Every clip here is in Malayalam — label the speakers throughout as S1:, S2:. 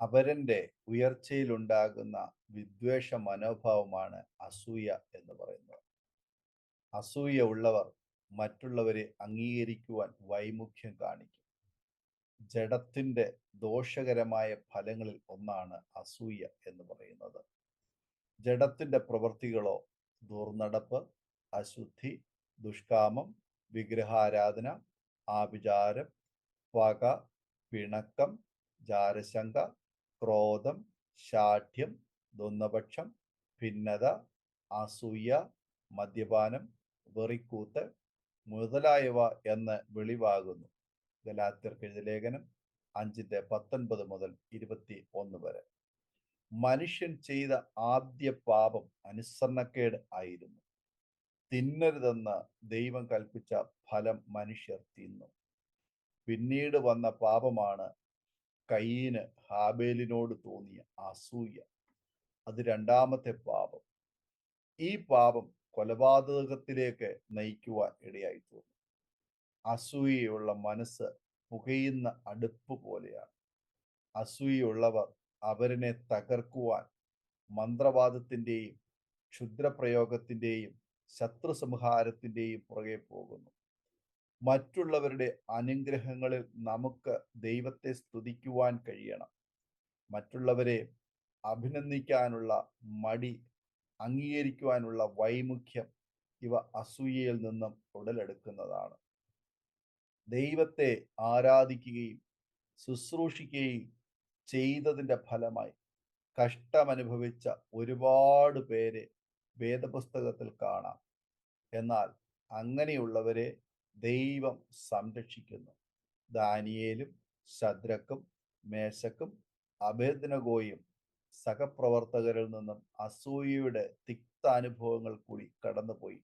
S1: അപരന്റെ ഉയർച്ചയിലുണ്ടാകുന്ന വിദ്വേഷ മനോഭാവമാണ് അസൂയ എന്ന് പറയുന്നത്. അസൂയ ഉള്ളവർ മറ്റുള്ളവരെ അംഗീകരിക്കുവാൻ വൈമുഖ്യം കാണിക്കും. ജഡത്തിന്റെ ദോഷകരമായ ഫലങ്ങളിൽ ഒന്നാണ് അസൂയ എന്ന് പറയുന്നത്. ജഡത്തിന്റെ പ്രവൃത്തികളോ ദുർനടപ്പ്, അശുദ്ധി, ദുഷ്കാമം, വിഗ്രഹാരാധന, ആഭിചാരം, പക, പിണക്കം, ജാരശങ്ക, ക്രോധം, ശാഠ്യം, ദ്വന്ദ്വപക്ഷം, ഭിന്നത, അസൂയ, മദ്യപാനം, വെറിക്കൂത്ത് മുതലായവ എന്ന് വെളിവാകുന്നു. ഗലാത്യർക്ക് എഴുതിയ ലേഖനം 5:19 മുതൽ 21 വരെ. മനുഷ്യൻ ചെയ്ത ആദ്യ പാപം അനുസരണക്കേട് ആയിരുന്നു. തിന്നരുതെന്ന് ദൈവം കൽപ്പിച്ച ഫലം മനുഷ്യർ തിന്നു. പിന്നീട് വന്ന പാപമാണ് കയീന് ഹാബേലിനോട് തോന്നിയ അസൂയ. അത് രണ്ടാമത്തെ പാപം. ഈ പാപം കൊലപാതകത്തിലേക്ക് നയിക്കുവാൻ ഇടയായിത്തീർന്നു. അസൂയയുള്ള മനസ്സ് പുകയുന്ന അടുപ്പ് പോലെയാണ്. അസൂയുള്ളവർ അവരനെ തകർക്കുവാൻ മന്ത്രവാദത്തിൻ്റെയും ക്ഷുദ്രപ്രയോഗത്തിൻ്റെയും ശത്രുസംഹാരത്തിൻ്റെയും പുറകെ പോകുന്നു. മറ്റുള്ളവരുടെ അനുഗ്രഹങ്ങളിൽ നമുക്ക് ദൈവത്തെ സ്തുതിക്കുവാൻ കഴിയണം. മറ്റുള്ളവരെ അഭിനന്ദിക്കാനുള്ള മടി, അംഗീകരിക്കുവാനുള്ള വൈമുഖ്യം, ഇവ അസൂയയിൽ നിന്നും ഉടലെടുക്കുന്നതാണ്. ദൈവത്തെ ആരാധിക്കുകയും ശുശ്രൂഷിക്കുകയും ചെയ്തതിൻ്റെ ഫലമായി കഷ്ടമനുഭവിച്ച ഒരുപാട് പേരെ വേദപുസ്തകത്തിൽ കാണാം. എന്നാൽ അങ്ങനെയുള്ളവരെ ദൈവം സംരക്ഷിക്കുന്നു. ദാനിയേലും ശദ്രക്കും മേശക്കും അബേദ്നെഗോയും സഹപ്രവർത്തകരിൽ നിന്നും അസൂയയുടെ തിക്താനുഭവങ്ങൾ കൂടി കടന്നുപോയി.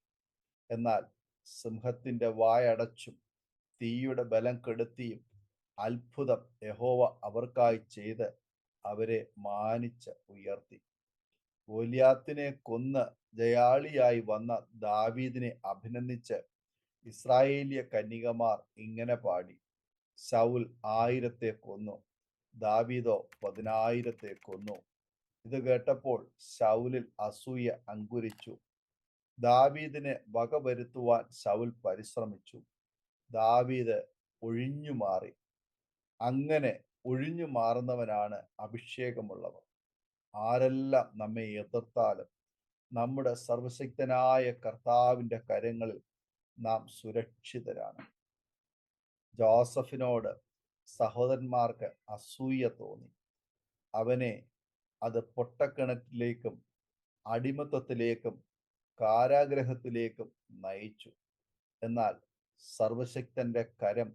S1: എന്നാൽ സിംഹത്തിന്റെ വായടച്ചും തീയുടെ ബലം കെടുത്തിയും അത്ഭുതം യഹോവ അവർക്കായി ചെയ്ത് അവരെ മാനിച്ച് ഉയർത്തി. ഗോലിയാത്തിനെ കൊന്ന് ജയാളിയായി വന്ന ദാവീദിനെ അഭിനന്ദിച്ച് ഇസ്രായേലിയ കന്യകമാർ ഇങ്ങനെ പാടി: ശൗൽ 1000 കൊന്നു, ദാവീദോ 10,000 കൊന്നു. ഇത് കേട്ടപ്പോൾ ശൗലിൽ അസൂയ അങ്കുരിച്ചു. ദാവീദിനെ വകവരുത്തുവാൻ ശൗൽ പരിശ്രമിച്ചു. ദാവീദ് ഒഴിഞ്ഞു മാറി. അങ്ങനെ ഒഴിഞ്ഞു മാറുന്നവനാണ് അഭിഷേകമുള്ളവർ. ആരെല്ലാം നമ്മെ എതിർത്താലും നമ്മുടെ സർവശക്തനായ കർത്താവിൻ്റെ കരങ്ങളിൽ നാം സുരക്ഷിതരാണ്. ജോസഫിനോട് സഹോദരന്മാർക്ക് അസൂയ തോന്നി. അവനെ അത് പൊട്ടക്കിണറ്റിലേക്കും അടിമത്തത്തിലേക്കും കാരാഗ്രഹത്തിലേക്കും നയിച്ചു. എന്നാൽ സർവശക്തന്റെ കരം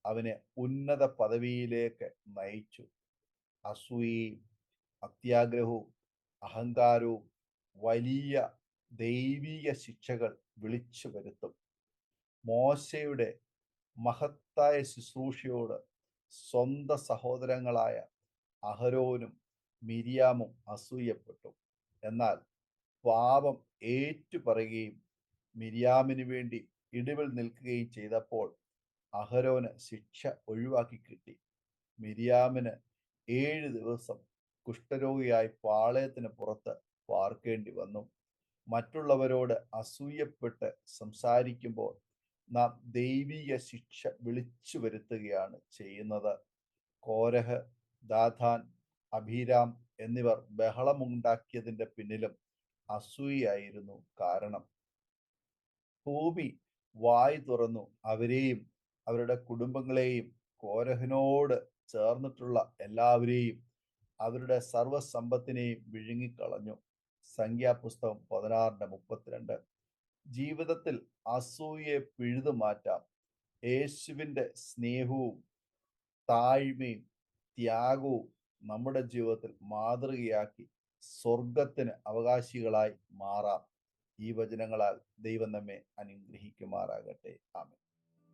S1: അവനെ ഉന്നത പദവിയിലേക്ക് നയിച്ചു. അസൂയയും അത്യാഗ്രഹവും അഹങ്കാരവും വലിയ ദൈവിക ശിക്ഷകൾ വിളിച്ചു വരുത്തും. മോശയുടെ മഹത്തായ ശുശ്രൂഷയോട് സ്വന്തം സഹോദരങ്ങളായ അഹരോനും മിരിയാമും അസൂയപ്പെട്ടു. എന്നാൽ പാപം ഏറ്റുപറയുകയും മിരിയാമിന് വേണ്ടി ഇടിവിൽ നിൽക്കുകയും ചെയ്തപ്പോൾ അഹരോന് ശിക്ഷ ഒഴിവാക്കി കിട്ടി. മിരിയാമിന് 7 ദിവസം കുഷ്ഠരോഗിയായി പാളയത്തിന് പുറത്ത് പാർക്കേണ്ടി വന്നു. മറ്റുള്ളവരോട് അസൂയപ്പെട്ട് സംസാരിക്കുമ്പോൾ നാം ദൈവിക ശിക്ഷ വിളിച്ചു വരുത്തുകയാണ് ചെയ്യുന്നത്. കോരഹ്, ദാഥാൻ, അബീരാം എന്നിവർ ബഹളമുണ്ടാക്കിയതിൻ്റെ പിന്നിലും അസൂയായിരുന്നു കാരണം. ഭൂമി വായ് തുറന്നു അവരെയും അവരുടെ കുടുംബങ്ങളെയും കോരഹിനോട് ചേർന്നിട്ടുള്ള എല്ലാവരെയും അവരുടെ സർവസമ്പത്തിനെയും വിഴുങ്ങിക്കളഞ്ഞു. സംഖ്യാപുസ്തകം 16:32. ജീവിതത്തിൽ അസൂയയെ പിഴുതു മാറ്റാം. യേശുവിൻ്റെ സ്നേഹവും താഴ്മയും ത്യാഗവും നമ്മുടെ ജീവിതത്തിൽ മാതൃകയാക്കി സ്വർഗത്തിന് അവകാശികളായി മാറാം. ഈ വചനങ്ങളാൽ ദൈവം നമ്മെ അനുഗ്രഹിക്കുമാറാകട്ടെ. ആമേൻ.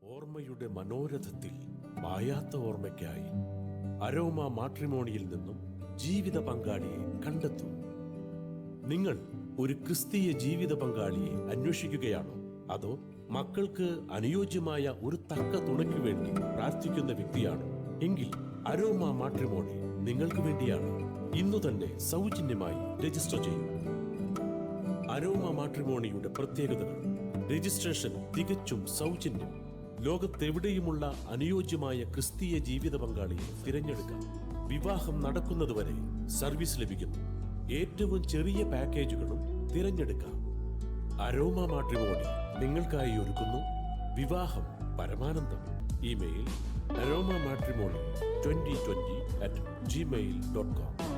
S2: ഓർമ്മയുടെ മനോരഥത്തിൽ മായാത്ത ഓർമ്മയ്ക്കായി അരോമ മാട്രിമോണിയിൽ നിന്നും ജീവിത പങ്കാളിയെ കണ്ടെത്തൂ. നിങ്ങൾ ഒരു ക്രിസ്തീയ ജീവിത പങ്കാളിയെ അന്വേഷിക്കുകയാണോ? അതോ മക്കൾക്ക് അനുയോജ്യമായ ഒരു തക്ക തുണയ്ക്കു വേണ്ടി പ്രാർത്ഥിക്കുന്ന വ്യക്തിയാണോ? എങ്കിൽ അരോമ മാട്രിമോണി നിങ്ങൾക്ക് വേണ്ടിയാണ്. ഇന്നു തന്നെ സൗജന്യമായി രജിസ്റ്റർ ചെയ്യൂ. അരോമ മാട്രിമോണിയുടെ പ്രത്യേകതകൾ: രജിസ്ട്രേഷൻ തികച്ചും സൗജന്യം. ലോകത്തെവിടെയുമുള്ള അനുയോജ്യമായ ക്രിസ്തീയ ജീവിത പങ്കാളിയെ തിരഞ്ഞെടുക്കാം. വിവാഹം നടക്കുന്നതുവരെ സർവീസ് ലഭിക്കുന്നു. ഏറ്റവും ചെറിയ പാക്കേജുകളും തിരഞ്ഞെടുക്കാം. അരോമ മാട്രിമോണി നിങ്ങൾക്കായി ഒരുക്കുന്നു വിവാഹം പരമാനന്ദം. Email aroma matrimony2020@gmail.com